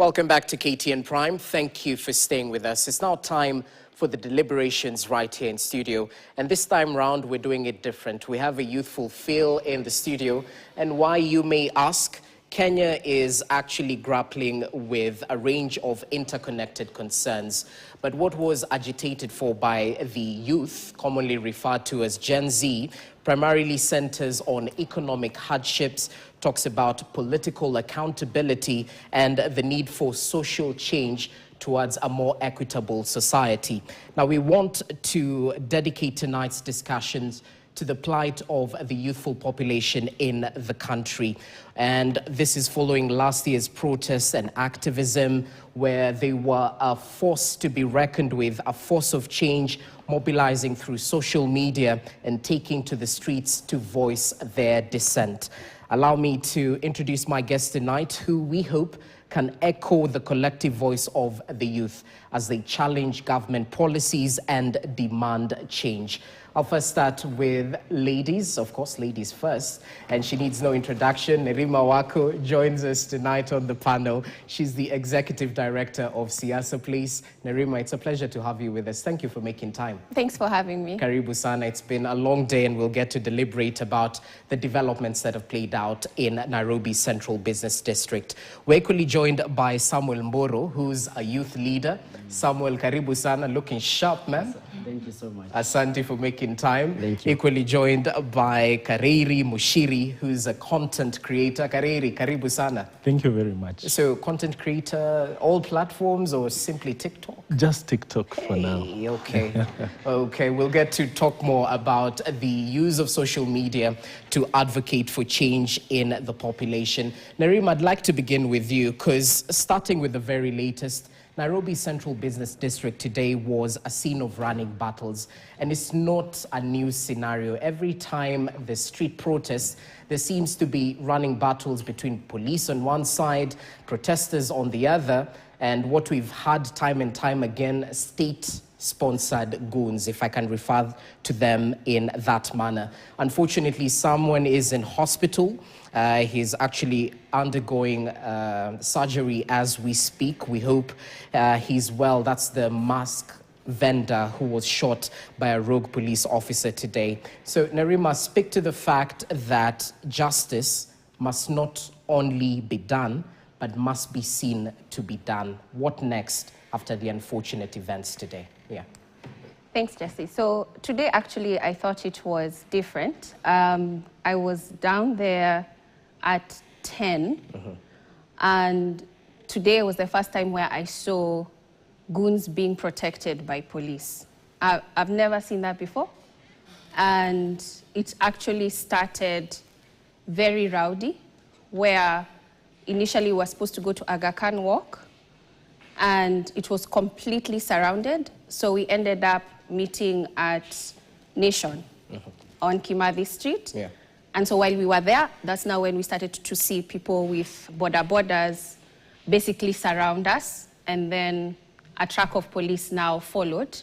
Welcome back to KTN Prime. Thank you for staying with us. It's now time for the deliberations right here in studio. And this time round, we're doing it different. We have a youthful feel in the studio. And why, you may ask, Kenya is actually grappling with a range of interconnected concerns. But what was agitated for by the youth, commonly referred to as Gen Z, primarily centers on economic hardships, talks about political accountability and the need for social change towards a more equitable society. Now, we want to dedicate tonight's discussions to the plight of the youthful population in the country. And this is following last year's protests and activism, where they were a force to be reckoned with, a force of change, mobilizing through social media and taking to the streets to voice their dissent. Allow me to introduce my guest tonight, who we hope can echo the collective voice of the youth as they challenge government policies and demand change. I'll first start with ladies, of course, ladies first, and she needs no introduction. Narima Wako joins us tonight on the panel. She's the Executive Director of Siasa Place. Narima, it's a pleasure to have you with us. Thank you for making time. Thanks for having me. Karibu sana. It's been a long day, and we'll get to deliberate about the developments that have played out in Nairobi's Central Business District. We're equally joined by Samuel Mboro, who's a youth leader. Samuel, karibu sana, looking sharp, man. Thank you so much. Asante for making time. Thank you. Equally joined by Kareri Mushiri, who's a content creator. Kareri, karibu sana. Thank you very much. So, content creator, all platforms or simply TikTok? Just TikTok for now. Okay. Okay, we'll get to talk more about the use of social media to advocate for change in the population. Narima, I'd like to begin with you, because starting with the very latest, Nairobi's Central Business District today was a scene of running battles, and it's not a new scenario. Every time the street protests, there seems to be running battles between police on one side, protesters on the other, and what we've had time and time again, state-sponsored goons, if I can refer to them in that manner. Unfortunately, someone is in hospital. He's actually undergoing surgery as we speak. We hope he's well. That's the mask vendor who was shot by a rogue police officer today. So, Narima, speak to the fact that justice must not only be done, but must be seen to be done. What next after the unfortunate events today? Yeah. Thanks, Jesse. So today, actually, I thought it was different. I was down there at 10, and today was the first time where I saw goons being protected by police. I've never seen that before, and it actually started very rowdy, where initially we were supposed to go to Aga Khan Walk, and it was completely surrounded, so we ended up meeting at Nation on Kimathi Street. Yeah. And so while we were there, that's now when we started to see people with borders basically surround us, and then a truck of police now followed,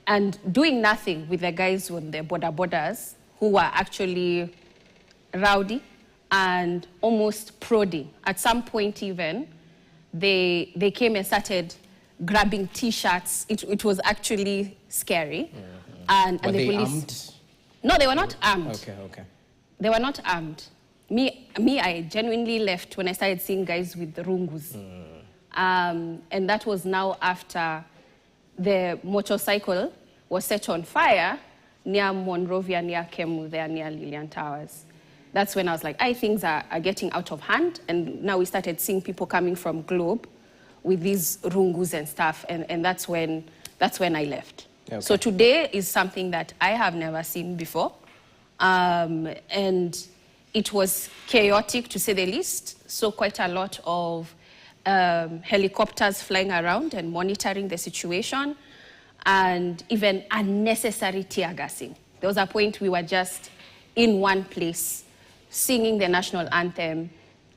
and doing nothing with the guys with the borders who were actually rowdy and almost prodding. At some point even, they came and started grabbing T-shirts. It was actually scary. And Were the they police... armed? No, they were not armed. Okay. They were not armed. Me, I genuinely left when I started seeing guys with the rungus. And that was now after the motorcycle was set on fire near Monrovia, near Kemu, there near Lillian Towers. That's when I was like, things are getting out of hand. And now we started seeing people coming from Globe with these rungus and stuff. And that's when I left. Okay. So today is something that I have never seen before. And it was chaotic, to say the least. So quite a lot of helicopters flying around and monitoring the situation, and even unnecessary tear gassing. There was a point we were just in one place singing the national anthem,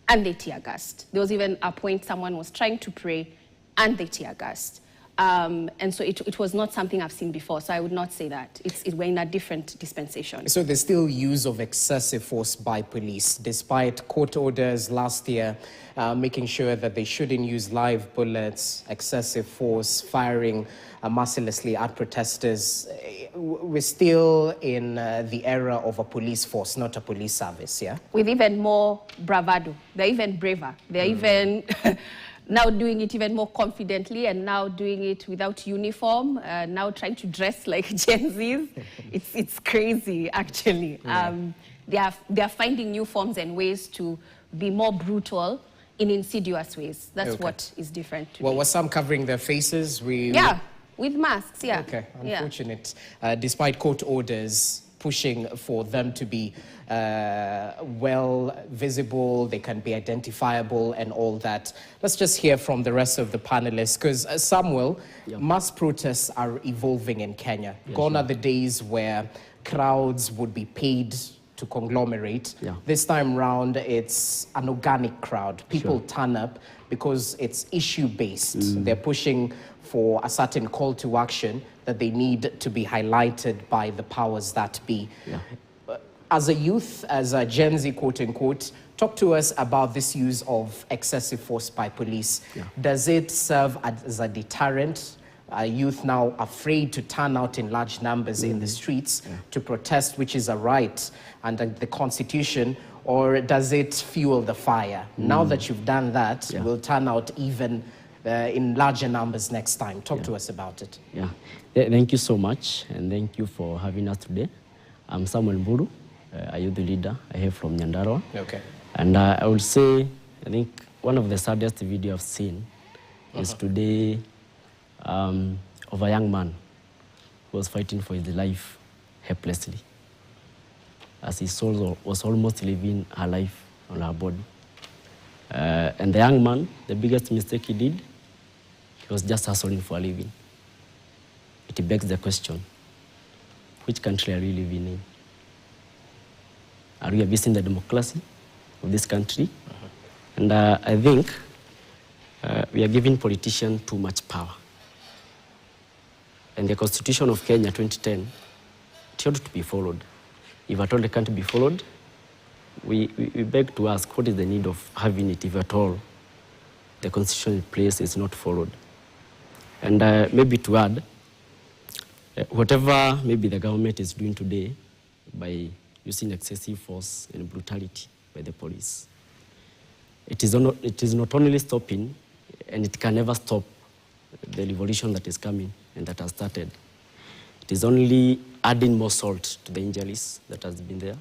and they tear gassed. There was even a point someone was trying to pray, and they tear gassed. And so it was not something I've seen before, so I would not say that. We're in a different dispensation. So there's still use of excessive force by police, despite court orders last year making sure that they shouldn't use live bullets, excessive force, firing mercilessly at protesters. We're still in the era of a police force, not a police service, yeah? With even more bravado. They're even braver. They're even... now doing it even more confidently, and now doing it without uniform, now trying to dress like Gen Zs. It's crazy, actually. Yeah. They are finding new forms and ways to be more brutal in insidious ways. That's what is different today. Well, was some covering their faces? Yeah, with masks, yeah. Okay, unfortunate. Yeah. Despite court orders pushing for them to be well visible, they can be identifiable and all that. Let's just hear from the rest of the panelists, because Samuel, mass protests are evolving in Kenya. Gone are the days where crowds would be paid to conglomerate. This time round, it's an organic crowd. People turn up because it's issue-based. They're pushing for a certain call to action that they need to be highlighted by the powers that be. As a youth, as a Gen Z, quote unquote, talk to us about this use of excessive force by police. Does it serve as a deterrent? Are youth now afraid to turn out in large numbers in the streets to protest, which is a right under the Constitution, or does it fuel the fire? Now that you've done that, we'll turn out even in larger numbers next time. Talk to us about it. Thank you so much, and thank you for having us today. I'm Samuel Buru, a youth leader. I hail from Nyandarua. And I would say, I think one of the saddest video I've seen is today of a young man who was fighting for his life helplessly, as his soul was almost living her life on her body. And the young man, the biggest mistake he did, he was just hustling for a living. It begs the question, which country are we living in? Are we abusing the democracy of this country? And I think we are giving politicians too much power. And the Constitution of Kenya 2010, it ought to be followed. If at all it can't be followed, we beg to ask, what is the need of having it if at all the Constitution in place is not followed? And maybe to add, whatever maybe the government is doing today by using excessive force and brutality by the police, it is not only stopping, and it can never stop the revolution that is coming and that has started. It is only adding more salt to the injuries that has been there.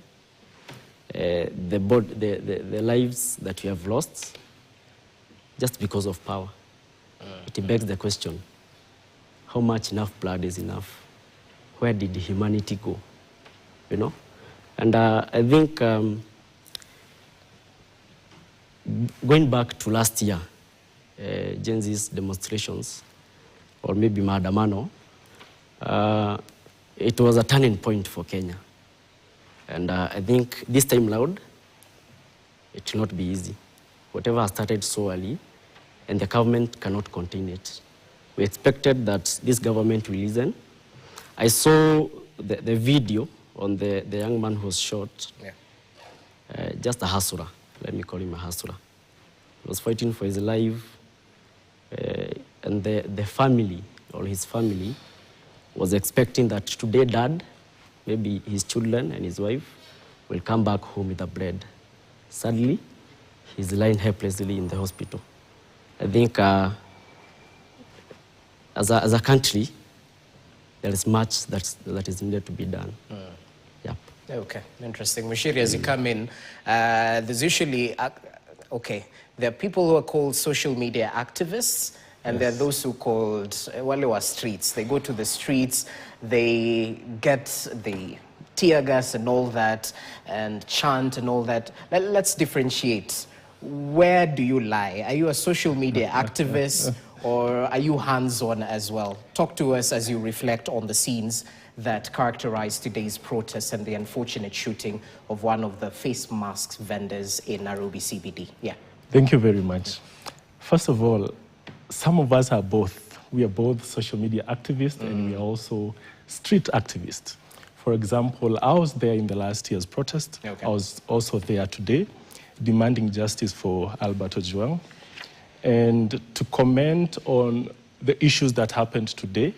The lives that we have lost just because of power. It begs the question, how much enough blood is enough? Where did humanity go? You know? And I think going back to last year, Gen Z's demonstrations, or maybe maandamano, it was a turning point for Kenya. And I think this time loud, it will not be easy. Whatever has started so early, and the government cannot contain it. We expected that this government will listen. I saw the video on the young man who was shot. Just a hustler, let me call him a hustler. He was fighting for his life, and the family, or his family, was expecting that today dad, maybe his children and his wife, will come back home with a bread. Sadly, he's lying helplessly in the hospital. I think as a country, there is much that is needed to be done. Okay, interesting. Mushiri, as you come in, there's usually, there are people who are called social media activists, and there are those who are called, streets. They go to the streets, they get the tear gas and all that, and chant and all that. Let's differentiate. Where do you lie? Are you a social media activist, or are you hands-on as well? Talk to us as you reflect on the scenes that characterize today's protests and the unfortunate shooting of one of the face masks vendors in Nairobi CBD. Thank you very much. First of all, some of us are both. We are both social media activists and we are also street activists. For example, I was there in the last year's protest. Okay. I was also there today demanding justice for Alberto Juang. And to comment on the issues that happened today,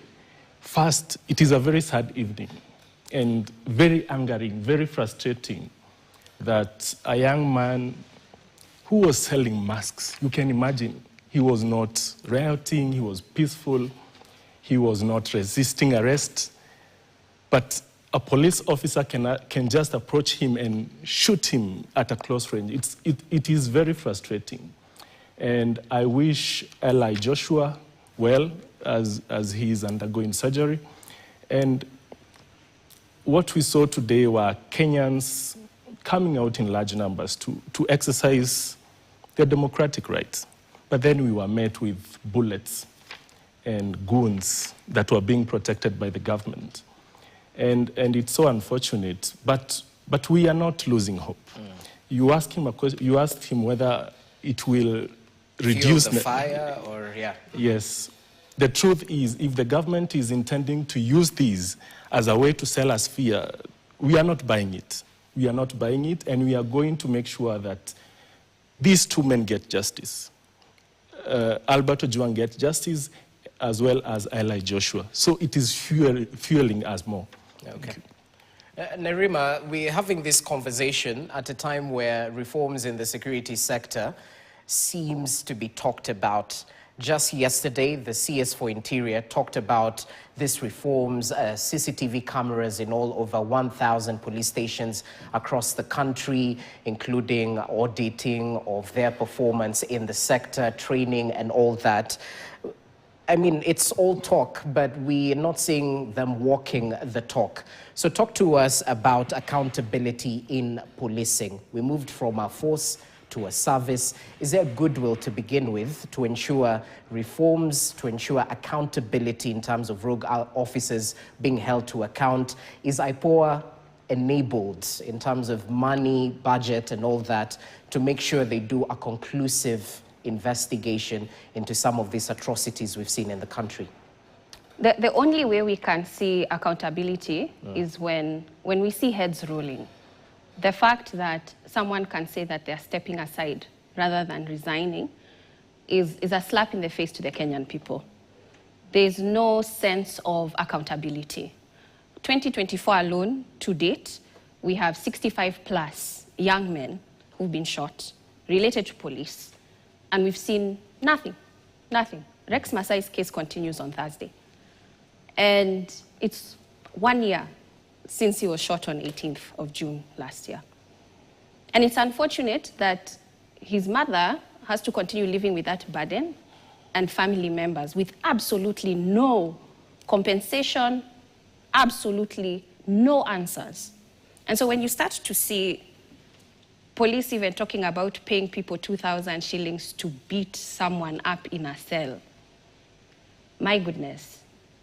first, it is a very sad evening and very angering, very frustrating that a young man who was selling masks, you can imagine, he was not rioting, he was peaceful, he was not resisting arrest, but a police officer can just approach him and shoot him at a close range. It is very frustrating. And I wish Eli Joshua well as he is undergoing surgery. And what we saw today were Kenyans coming out in large numbers to exercise their democratic rights. But then we were met with bullets and goons that were being protected by the government. And it's so unfortunate, but we are not losing hope. You asked him a question, you asked him whether it will reduce the fire or, yeah. Yes. The truth is, if the government is intending to use these as a way to sell us fear, we are not buying it. We are not buying it, and we are going to make sure that these two men get justice. Alberto Juang gets justice, as well as Eli Joshua. So it is fueling us more. Okay. Narima, we're having this conversation at a time where reforms in the security sector seems to be talked about. Just yesterday, the CS for Interior talked about these reforms, CCTV cameras in all over 1,000 police stations across the country, including auditing of their performance in the sector, training and all that. I mean, it's all talk, but we're not seeing them walking the talk. So talk to us about accountability in policing. We moved from a force to a service. Is there goodwill to begin with to ensure reforms, to ensure accountability in terms of rogue officers being held to account? Is IPOA enabled in terms of money, budget, and all that to make sure they do a conclusive investigation into some of these atrocities we've seen in the country? The only way we can see accountability is when we see heads rolling. The fact that someone can say that they're stepping aside rather than resigning is a slap in the face to the Kenyan people. There's no sense of accountability. 2024 alone, to date, we have 65 plus young men who've been shot related to police. And we've seen nothing. Rex Masai's case continues on Thursday. And it's 1 year since he was shot on 18th of June last year. And it's unfortunate that his mother has to continue living with that burden and family members with absolutely no compensation, absolutely no answers. And so when you start to see police even talking about paying people 2,000 shillings to beat someone up in a cell, my goodness,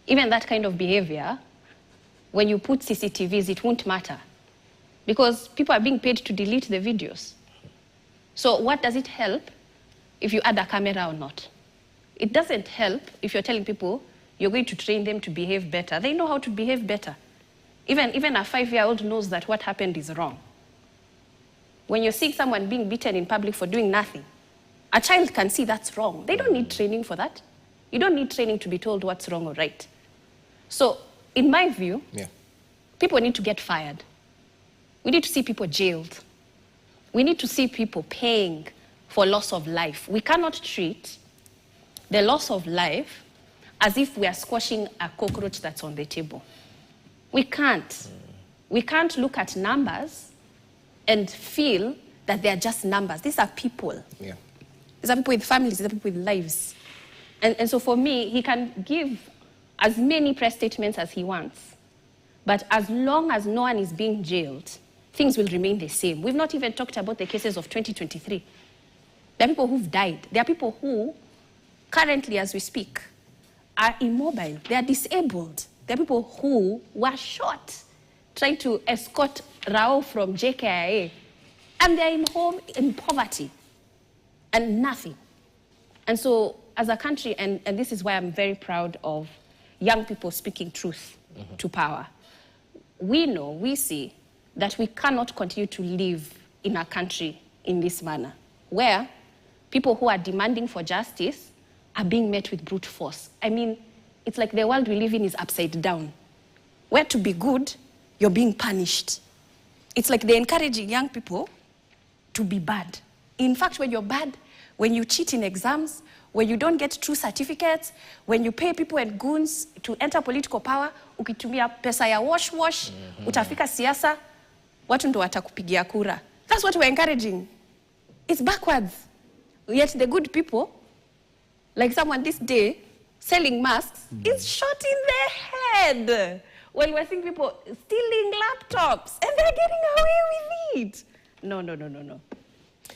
even that kind of behavior, when you put CCTVs, it won't matter because people are being paid to delete the videos. So what does it help if you add a camera or not? It doesn't help if you're telling people you're going to train them to behave better. They know how to behave better. Even a 5-year-old knows that what happened is wrong. When you're seeing someone being beaten in public for doing nothing, a child can see that's wrong. They don't need training for that. You don't need training to be told what's wrong or right. So, in my view, people need to get fired. We need to see people jailed. We need to see people paying for loss of life. We cannot treat the loss of life as if we are squashing a cockroach that's on the table. We can't. We can't look at numbers and feel that they are just numbers. These are people. Yeah. These are people with families, these are people with lives. And so for me, he can give as many press statements as he wants. But as long as no one is being jailed, things will remain the same. We've not even talked about the cases of 2023. There are people who've died. There are people who, currently as we speak, are immobile. They are disabled. There are people who were shot trying to escort Rao from JKIA. And they're in home in poverty. And nothing. And so as a country, and this is why I'm very proud of young people speaking truth to power. We see that we cannot continue to live in our country in this manner, where people who are demanding for justice are being met with brute force. I mean, it's like the world we live in is upside down, where to be good, you're being punished. It's like they're encouraging young people to be bad. In fact, when you're bad, when you cheat in exams, when you don't get true certificates, when you pay people and goons to enter political power, ukitumia pesa ya wash, utafika siasa, watu ndo watakupigia kura. That's what we're encouraging. It's backwards. Yet the good people, like someone this day selling masks, is shot in the head. While we're seeing people stealing laptops and they're getting away with it. No.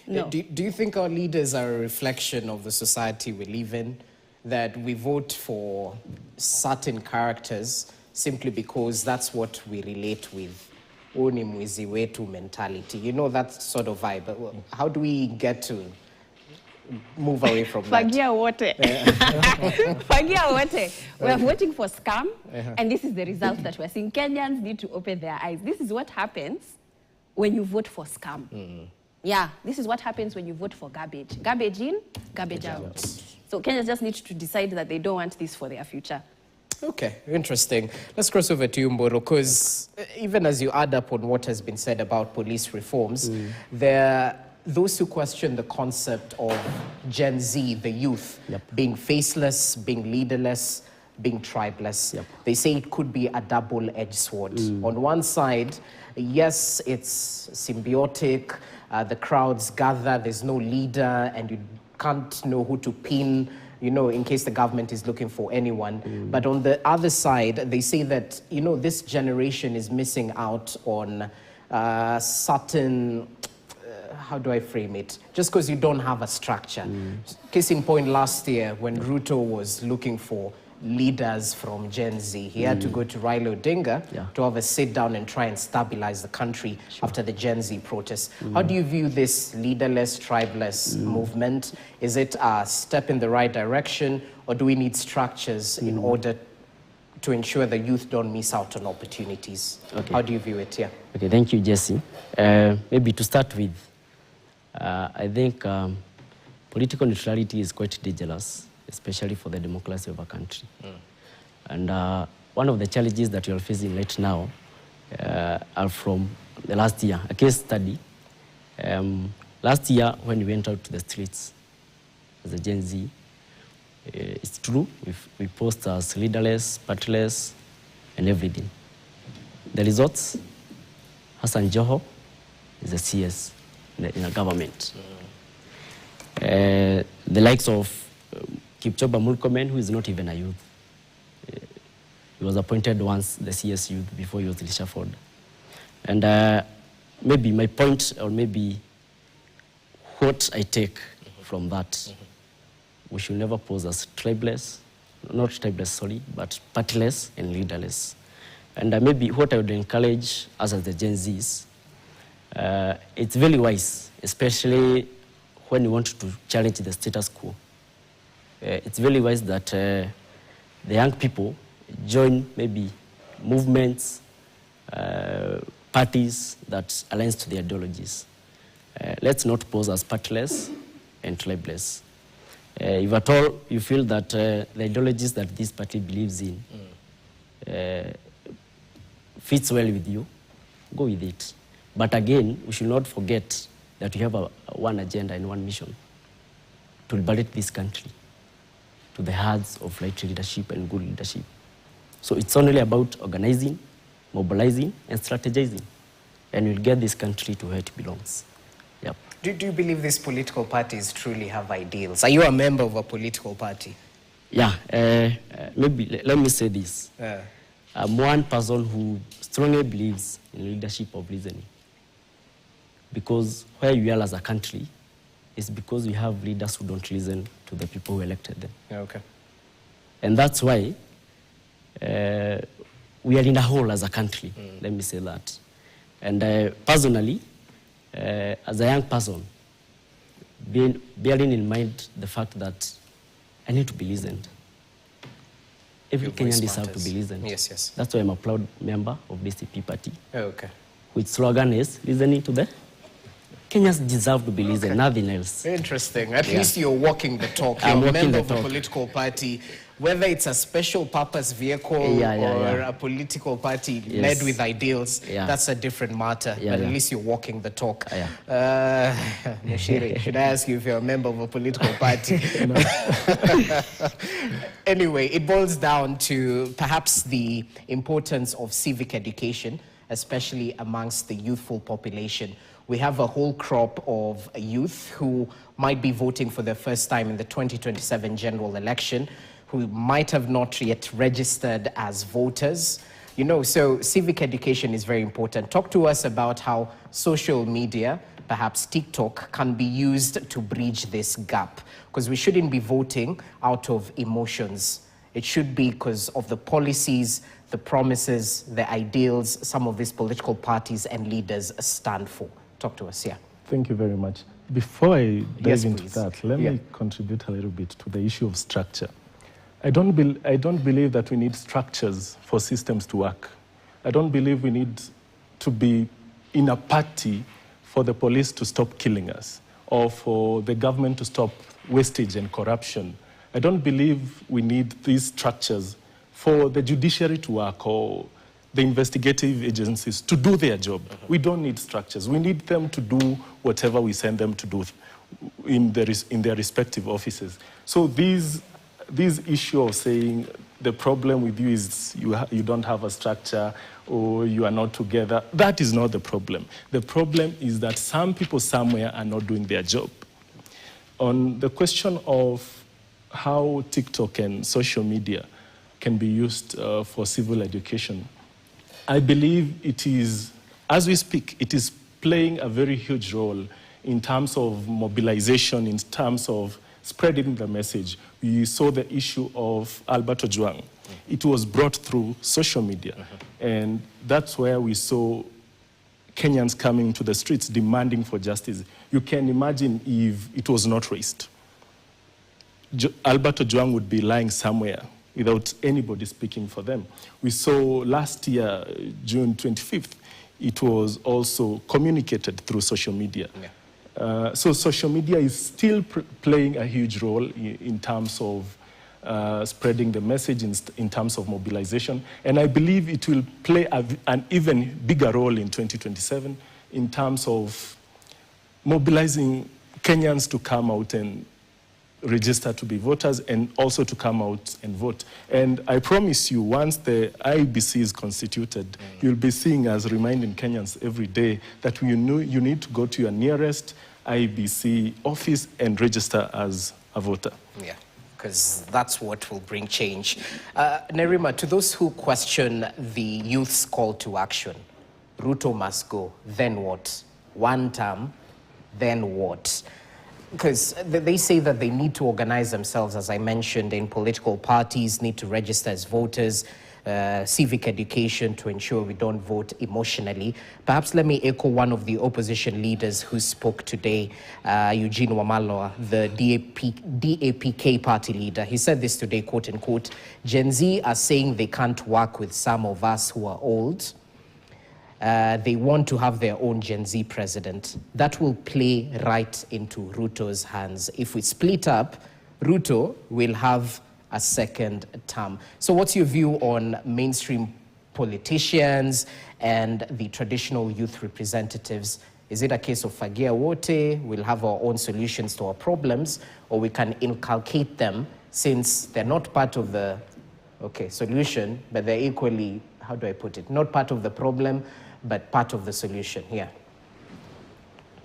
No. Do you think our leaders are a reflection of the society we live in? That we vote for certain characters simply because that's what we relate with? Oni mwizi wetu mentality. You know, that sort of vibe. How do we get to move away from that? Fagia wote. Fagia wote. We're voting for scam, and this is the result that we're seeing. Kenyans need to open their eyes. This is what happens when you vote for scam. Yeah, this is what happens when you vote for garbage. Garbage in, garbage out. So Kenyans just need to decide that they don't want this for their future. Okay, interesting. Let's cross over to you, Buru, because even as you add up on what has been said about police reforms, there are those who question the concept of Gen Z, the youth, being faceless, being leaderless, being tribeless. They say it could be a double-edged sword. On one side, yes, it's symbiotic, the crowds gather, there's no leader, and you can't know who to pin, you know, in case the government is looking for anyone. But on the other side, they say that, you know, this generation is missing out on certain, how do I frame it? Just because you don't have a structure. Case in point, last year, when Ruto was looking for leaders from Gen Z, he had to go to Raila Odinga to have a sit down and try and stabilize the country after the Gen Z protests. How do you view this leaderless, tribeless movement? Is it a step in the right direction, or do we need structures in order to ensure the youth don't miss out on opportunities? How do you view it? Okay, thank you, Jesse. Maybe to start with, I think political neutrality is quite dangerous, especially for the democracy of a country. And one of the challenges that you're facing right now are from the last year, a case study. Last year, when we went out to the streets as a Gen Z, it's true, we post as leaderless, partiless, and everything. The results, Hassan Joho is a CS in a government. The likes of Kipchoba Murkomen, who is not even a youth. He was appointed once the CS youth before he was reshuffled. And maybe my point, or maybe what I take from that, we should never pose as tribeless, not tribeless, sorry, but partiless and leaderless. And maybe what I would encourage us as the Gen Zs, it's very wise, especially when you want to challenge the status quo. It's very wise that the young people join maybe movements, parties that aligns to their ideologies. Let's not pose as partiless and tribeless. If at all you feel that the ideologies that this party believes in fits well with you, go with it. But again, we should not forget that we have one agenda and one mission: to liberate this country to the hands of right leadership and good leadership. So it's only about organizing, mobilizing, and strategizing, and we'll get this country to where it belongs. Yep. Do you believe these political parties truly have ideals? Are you a member of a political party? Yeah, maybe let me say this. I'm one person who strongly believes in leadership of listening. Because where we are as a country is because we have leaders who don't listen to the people who elected them. Okay. And that's why we are in a hole as a country, let me say that. And personally, as a young person, bearing in mind the fact that I need to be listened. Every Your voice Kenyan deserves to matters. be listened. Yes, yes. That's why I'm a proud member of DCP party. Oh, okay. Which slogan is listening to the Kenyans deserve to be listened, nothing else. Interesting. At least you're walking the talk. You're I'm a walking member the of a talk. political party, whether it's a special purpose vehicle or a political party led with ideals, that's a different matter. But at least you're walking the talk. Mushiri, should I ask you if you're a member of a political party? Anyway, it boils down to perhaps the importance of civic education, especially amongst the youthful population. We have a whole crop of youth who might be voting for the first time in the 2027 general election, who might have not yet registered as voters. You know, so civic education is very important. Talk to us about how social media, perhaps TikTok, can be used to bridge this gap. Because we shouldn't be voting out of emotions. It should be because of the policies, the promises, the ideals some of these political parties and leaders stand for. Talk to us, Thank you very much. Before I dive into please. that, let me contribute a little bit to the issue of structure. I don't believe that we need structures for systems to work. I don't believe we need to be in a party for the police to stop killing us or for the government to stop wastage and corruption. I don't believe we need these structures for the judiciary to work or the investigative agencies to do their job. We don't need structures. We need them to do whatever we send them to do in their respective offices. So these issue of saying the problem with you is you don't have a structure or you are not together, that is not the problem. The problem is that some people somewhere are not doing their job. On the question of how TikTok and social media can be used for civil education, I believe it is, as we speak, it is playing a very huge role in terms of mobilization, in terms of spreading the message. We saw the issue of Albert Ojwang. It was brought through social media. And that's where we saw Kenyans coming to the streets demanding for justice. You can imagine if it was not raised. Albert Ojwang would be lying somewhere without anybody speaking for them. We saw last year, June 25th, it was also communicated through social media. So social media is still playing a huge role in terms of spreading the message, in terms of mobilization. And I believe it will play an even bigger role in 2027 in terms of mobilizing Kenyans to come out and register to be voters and also to come out and vote. And I promise you, once the IEBC is constituted, you'll be seeing us reminding Kenyans every day that you need to go to your nearest IEBC office and register as a voter. Yeah, because that's what will bring change. Narima, to those who question the youth's call to action, Ruto must go, then what? One term, then what? Because they say that they need to organize themselves, as I mentioned, in political parties, need to register as voters, civic education to ensure we don't vote emotionally. Perhaps let me echo one of the opposition leaders who spoke today, Eugene Wamalwa, the DAPK party leader. He said this today, quote unquote, Gen Z are saying they can't work with some of us who are old. They want to have their own Gen Z president. That will play right into Ruto's hands. If we split up, Ruto will have a second term. So what's your view on mainstream politicians and the traditional youth representatives? Is it a case of fagia wote, we'll have our own solutions to our problems, or we can inculcate them since they're not part of the solution, but they're equally, how do I put it, not part of the problem, but part of the solution.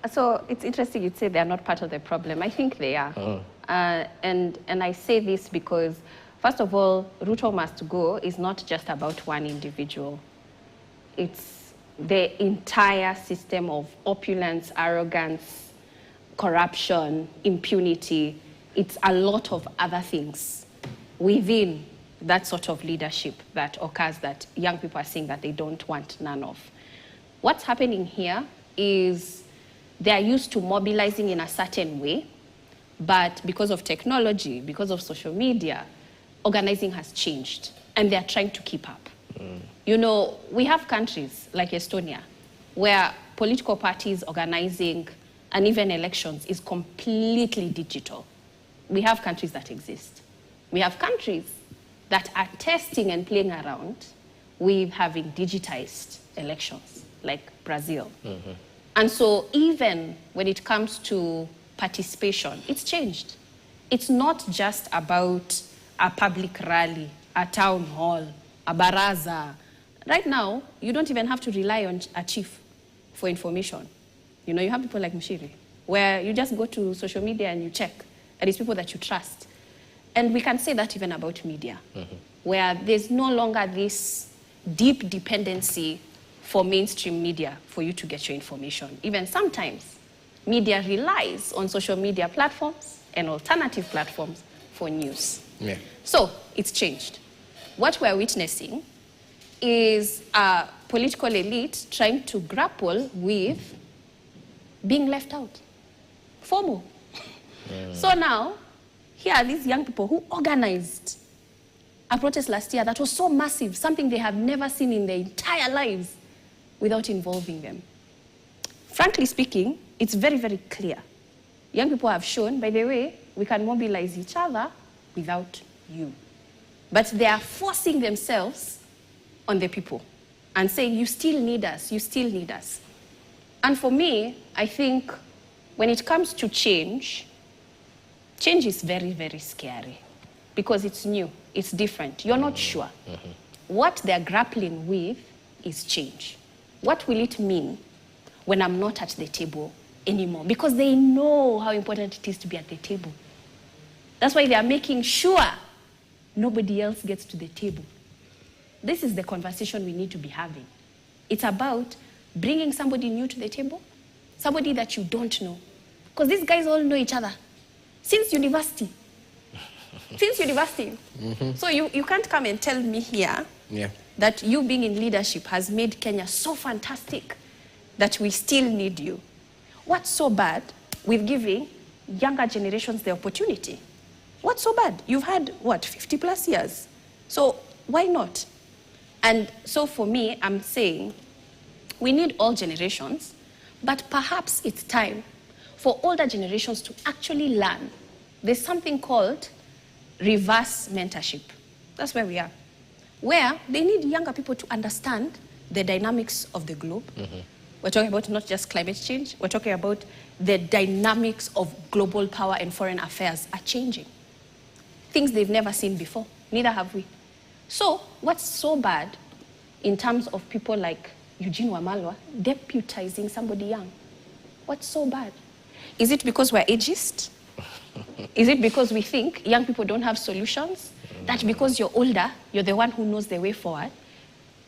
So it's interesting you'd say they're not part of the problem. I think they are. And I say this because, first of all, Ruto must go is not just about one individual. It's the entire system of opulence, arrogance, corruption, impunity. It's a lot of other things within that sort of leadership that occurs that young people are saying that they don't want none of. What's happening here is they're used to mobilizing in a certain way, But because of technology, because of social media, organizing has changed, and they're trying to keep up. You know, we have countries like Estonia, where political parties organizing and even elections is completely digital. We have countries that exist. We have countries that are testing and playing around with having digitized elections, like Brazil. And so even when it comes to participation, it's changed. It's not just about a public rally, a town hall, a baraza. Right now, you don't even have to rely on a chief for information. You know, you have people like Mshiri, where you just go to social media and you check, and it's people that you trust. And we can say that even about media, where there's no longer this deep dependency for mainstream media for you to get your information. Even sometimes, media relies on social media platforms and alternative platforms for news. Yeah. So it's changed. What we're witnessing is a political elite trying to grapple with being left out. FOMO. So now, here are these young people who organized a protest last year that was so massive, something they have never seen in their entire lives, without involving them. Frankly speaking, it's very, very clear. Young people have shown, by the way, we can mobilize each other without you. But they are forcing themselves on the people and saying, you still need us, you still need us. And for me, I think when it comes to change, change is very, very scary because it's new, it's different, you're not sure. What they're grappling with is change. What will it mean when I'm not at the table anymore? Because they know how important it is to be at the table. That's why they are making sure nobody else gets to the table. This is the conversation we need to be having. It's about bringing somebody new to the table, somebody that you don't know. Because these guys all know each other since university. Since university. So you can't come and tell me here that you being in leadership has made Kenya so fantastic that we still need you. What's so bad with giving younger generations the opportunity? What's so bad? You've had, what, 50 plus years? So why not? And so for me, I'm saying we need all generations, but perhaps it's time for older generations to actually learn. There's something called reverse mentorship. That's where we are. Where they need younger people to understand the dynamics of the globe. We're talking about not just climate change, we're talking about the dynamics of global power and foreign affairs are changing. Things they've never seen before, neither have we. So what's so bad in terms of people like Eugene Wamalwa deputizing somebody young? What's so bad? Is it because we're ageist? Is it because we think young people don't have solutions? That because you're older, you're the one who knows the way forward?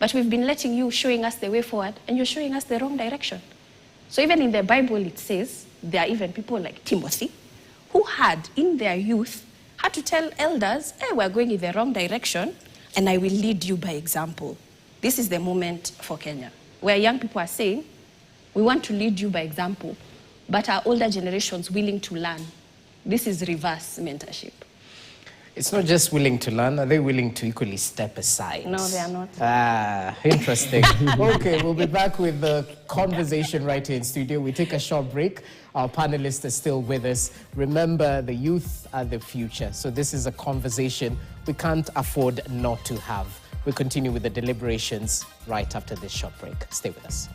But we've been letting you showing us the way forward, and you're showing us the wrong direction. So even in the Bible, it says there are even people like Timothy who had, in their youth, had to tell elders, hey, we're going in the wrong direction, and I will lead you by example. This is the moment for Kenya, where young people are saying, we want to lead you by example, but our older generations willing to learn. This is reverse mentorship. It's not just willing to learn, are they willing to equally step aside? No, they are not. Ah, interesting. Okay, we'll be back with the conversation right here in studio. We take a short break. Our panelists are still with us. Remember, the youth are the future. So this is a conversation we can't afford not to have. We'll continue with the deliberations right after this short break. Stay with us.